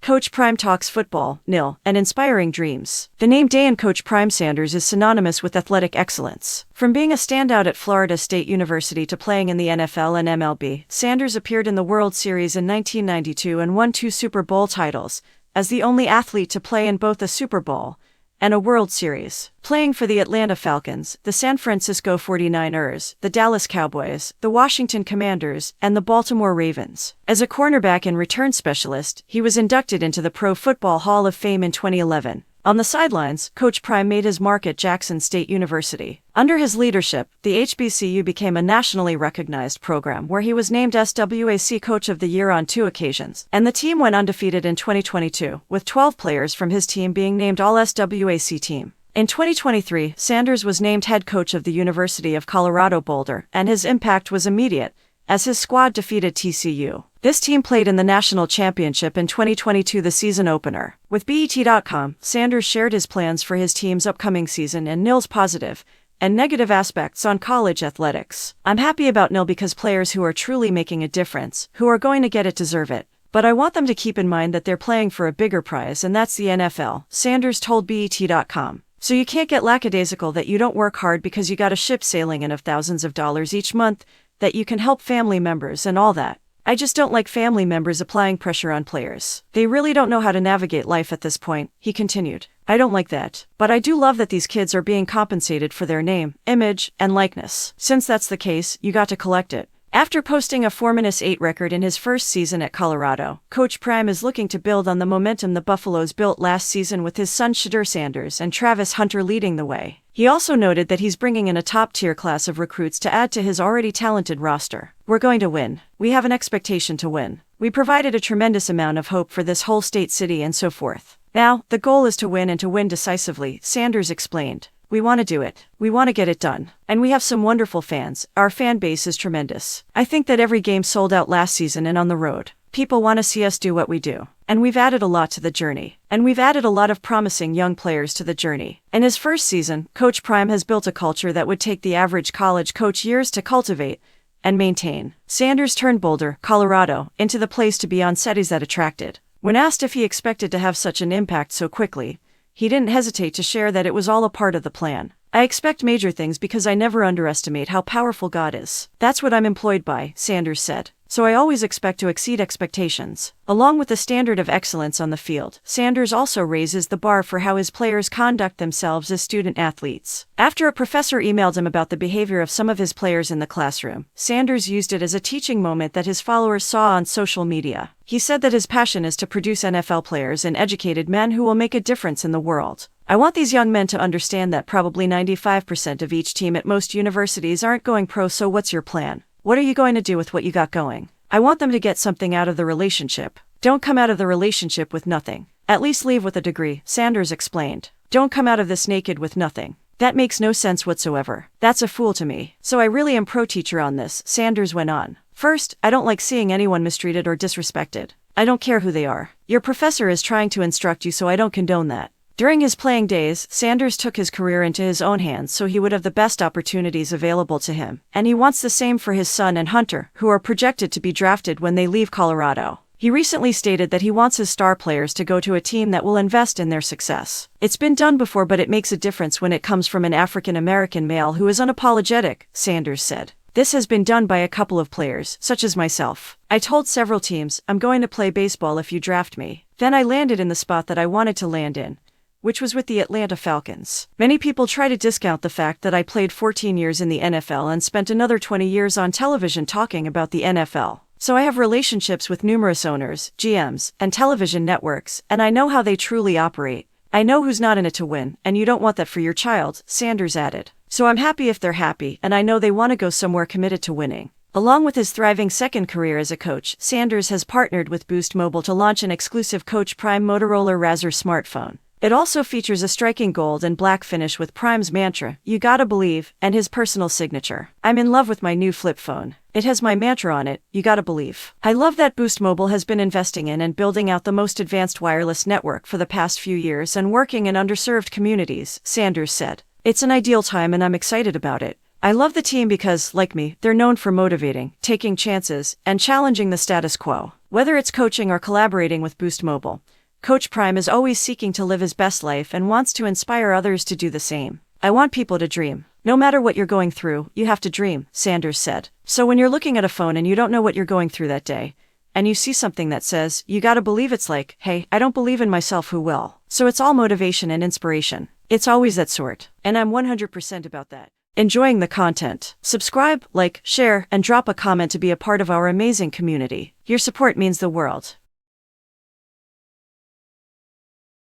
Coach Prime talks football, NIL, and inspiring dreams. The name Day and Coach Prime Sanders is synonymous with athletic excellence. From being a standout at Florida State University to playing in the NFL and MLB, Sanders appeared in the World Series in 1992 and won 2 Super Bowl titles, as the only athlete to play in both a Super Bowl and a World Series. Playing for the Atlanta Falcons, the San Francisco 49ers, the Dallas Cowboys, the Washington Commanders, and the Baltimore Ravens. As a cornerback and return specialist, he was inducted into the Pro Football Hall of Fame in 2011. On the sidelines, Coach Prime made his mark at Jackson State University. Under his leadership, the HBCU became a nationally recognized program where he was named SWAC Coach of the Year on 2 occasions, and the team went undefeated in 2022, with 12 players from his team being named All-SWAC Team. In 2023, Sanders was named head coach of the University of Colorado Boulder, and his impact was immediate, as his squad defeated TCU. This team played in the national championship in 2022, the season opener. With BET.com, Sanders shared his plans for his team's upcoming season and NIL's positive and negative aspects on college athletics. "I'm happy about NIL because players who are truly making a difference, who are going to get it, deserve it. But I want them to keep in mind that they're playing for a bigger prize, and that's the NFL," Sanders told BET.com. "So you can't get lackadaisical that you don't work hard because you got a ship sailing in of thousands of dollars each month, that you can help family members and all that. I just don't like family members applying pressure on players. They really don't know how to navigate life at this point," he continued. "I don't like that. But I do love that these kids are being compensated for their name, image, and likeness. Since that's the case, you got to collect it." After posting a 4-8 record in his first season at Colorado, Coach Prime is looking to build on the momentum the Buffaloes built last season with his son Shedeur Sanders and Travis Hunter leading the way. He also noted that he's bringing in a top-tier class of recruits to add to his already talented roster. "We're going to win. We have an expectation to win. We provided a tremendous amount of hope for this whole state city and so forth. Now, the goal is to win and to win decisively," Sanders explained. "We want to do it. We want to get it done. And we have some wonderful fans. Our fan base is tremendous. I think that every game sold out last season and on the road. People want to see us do what we do. And we've added a lot to the journey. And we've added a lot of promising young players to the journey." In his first season, Coach Prime has built a culture that would take the average college coach years to cultivate and maintain. Sanders turned Boulder, Colorado, into the place to be on cities that attracted. When asked if he expected to have such an impact so quickly, he didn't hesitate to share that it was all a part of the plan. "I expect major things because I never underestimate how powerful God is. That's what I'm employed by," Sanders said. "So I always expect to exceed expectations." Along with the standard of excellence on the field, Sanders also raises the bar for how his players conduct themselves as student athletes. After a professor emailed him about the behavior of some of his players in the classroom, Sanders used it as a teaching moment that his followers saw on social media. He said that his passion is to produce NFL players and educated men who will make a difference in the world. "I want these young men to understand that probably 95% of each team at most universities aren't going pro, so what's your plan? What are you going to do with what you got going? I want them to get something out of the relationship. Don't come out of the relationship with nothing. At least leave with a degree," Sanders explained. "Don't come out of this naked with nothing. That makes no sense whatsoever. That's a fool to me. So I really am pro-teacher on this," Sanders went on. "First, I don't like seeing anyone mistreated or disrespected. I don't care who they are. Your professor is trying to instruct you, so I don't condone that." During his playing days, Sanders took his career into his own hands so he would have the best opportunities available to him, and he wants the same for his son and Hunter, who are projected to be drafted when they leave Colorado. He recently stated that he wants his star players to go to a team that will invest in their success. "It's been done before, but it makes a difference when it comes from an African-American male who is unapologetic," Sanders said. "This has been done by a couple of players, such as myself. I told several teams, I'm going to play baseball if you draft me. Then I landed in the spot that I wanted to land in, which was with the Atlanta Falcons. Many people try to discount the fact that I played 14 years in the NFL and spent another 20 years on television talking about the NFL. So I have relationships with numerous owners, GMs, and television networks, and I know how they truly operate. I know who's not in it to win, and you don't want that for your child," Sanders added. "So I'm happy if they're happy, and I know they want to go somewhere committed to winning." Along with his thriving second career as a coach, Sanders has partnered with Boost Mobile to launch an exclusive Coach Prime Motorola Razr smartphone. It also features a striking gold and black finish with Prime's mantra, "You gotta believe," and his personal signature. "I'm in love with my new flip phone. It has my mantra on it, you gotta believe. I love that Boost Mobile has been investing in and building out the most advanced wireless network for the past few years and working in underserved communities," Sanders said. "It's an ideal time and I'm excited about it. I love the team because, like me, they're known for motivating, taking chances, and challenging the status quo. Whether it's coaching or collaborating with Boost Mobile, Coach Prime is always seeking to live his best life and wants to inspire others to do the same. I want people to dream. No matter what you're going through, you have to dream, Sanders said. So when you're looking at a phone and you don't know what you're going through that day, and you see something that says, you gotta believe, it's like, hey, I don't believe in myself, who will? So it's all motivation and inspiration. It's always that sort. And I'm 100% about that. Enjoying the content? Subscribe, like, share, and drop a comment to be a part of our amazing community. Your support means the world.